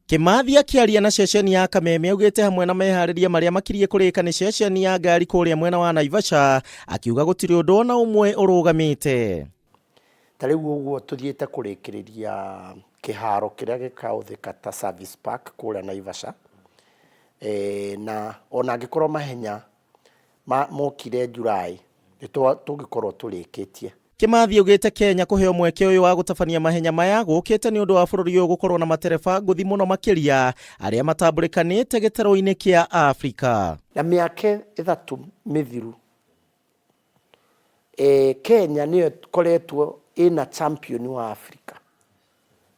Kimathi akiaria na ceceni ya Kameme augite hamwe na Mehariria maria makirie kurika ni ceceni ya Ngaari kuria mwena wa Naivasha, akiuga gutiri undu ona umwe urugamite. Tariu uguo tuthiete kurikiriria kiharo kiria gikauthika ta service park kuria Naivasha, na ona angikorwo Mahenya mokire Julai tugikorwo turikitie. Kimathi augite Kenya kuheo mweke uyu wa gutabania mahenya maya gukite ni undu wa bururi uyu gukorwo na matereba nguthi muno makiria aria matambulikanite gitaro-ini kia Afrika. Na miaka 3 mithiru Kenya niyo koretwo ina champion wa Afrika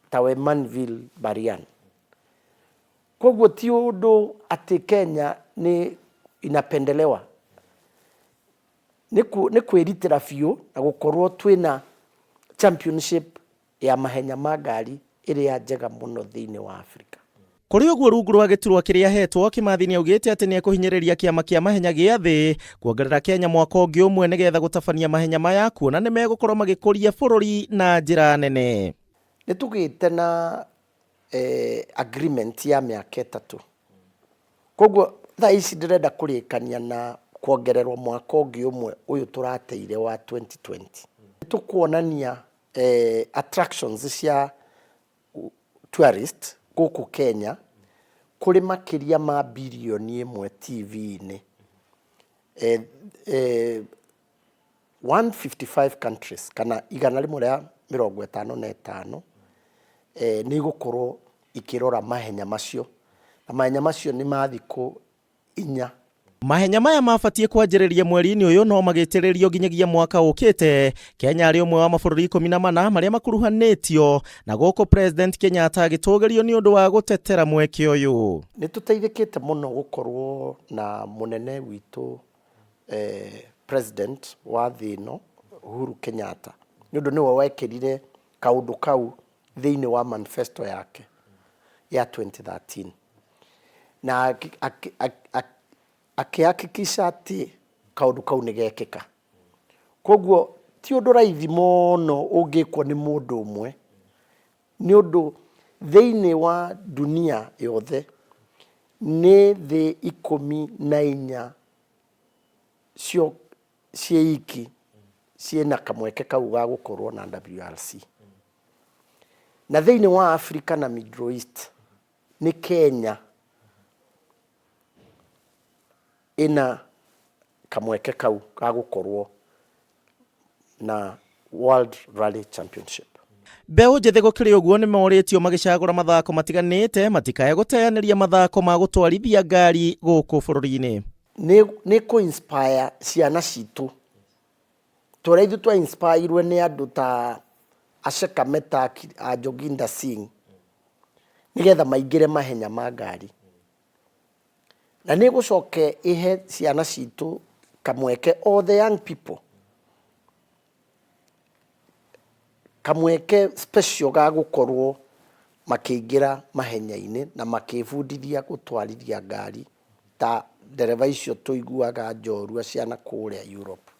tawe Manville Barian. Koguo ti undu ati Kenya ni inapendelewa, ni kwiritira biu na gukorwo twina championship ya mahenya ma Ngaari iria njega muno thiini wa Afrika. Kuri uguo rungu rwa giturwa kiria hetwo, Kimathi ni augite ati ni ekuhinyiriria kiama kia mahenya gia thi kuongerera Kenya mwaka ungi umwe nigetha gutabania mahenya maya kuona ni megukorwo magikuria bururi na njira nene. Ni tugite na agreement ya miaka 3. Koguo tha ici ndirenda kurikania na kuongererwa mwaka ungi umwe uyu turateire wa 2020. Tukuonania attractions cia tourist guku Kenya kuri makiria ma bilioni 1 TV-ini. 155 countries kana igana rimwe ria 55 ni gukorwo ikirora mahenya macio, na mahenya macio ni mathiku 4. Mahenya maya mabatie kwanjiriria mweri-ini uyu no magitiririo nginyagia mwaka ukite. Kenya ari umwe wa mabururi 14 maria makuruhanitio na goko President Kenyatta agitugerio ni undu wa gutetera mweke uyu. Ni tuteithikite muno gukorwo na munene witu President wa thino Uhuru Kenyatta, ni undu niwe wekirire kaundu kau thiini wa manifesto yake ya 2013, na akihakikisha ati kaundu kau ni gekika. Koguo ti undu raithi muno ungikwo ni mundu umwe, ni undu thiini wa dunia yothe ni thi 14 cio ciiki ciena kamweke kau ga gukorwo na WRC. Na thiini wa Africa na Middle East ni Kenya ina kamweke kau ga gukorwo na World Rally Championship. Mbeu njethi gukiri uguo ni moritio magicagura mathako matiganite matikae guteaniria mathako ma gutwarithia ngari guku bururi-ini. Ni ku inspire ciana citu. Tureithu twa inspire ni andu ta Asheka Meta a Joginda Singh nigetha maingire mahenya ma Ngaari. Na ni gucoke ihe ciana citu kamweke, all the young people kamweke special ga gukorwo makiingira mahenya-ini na makibundithia gutwarithia ngari ta ndereva icio tuiguaga njorua ciana kuria Europe.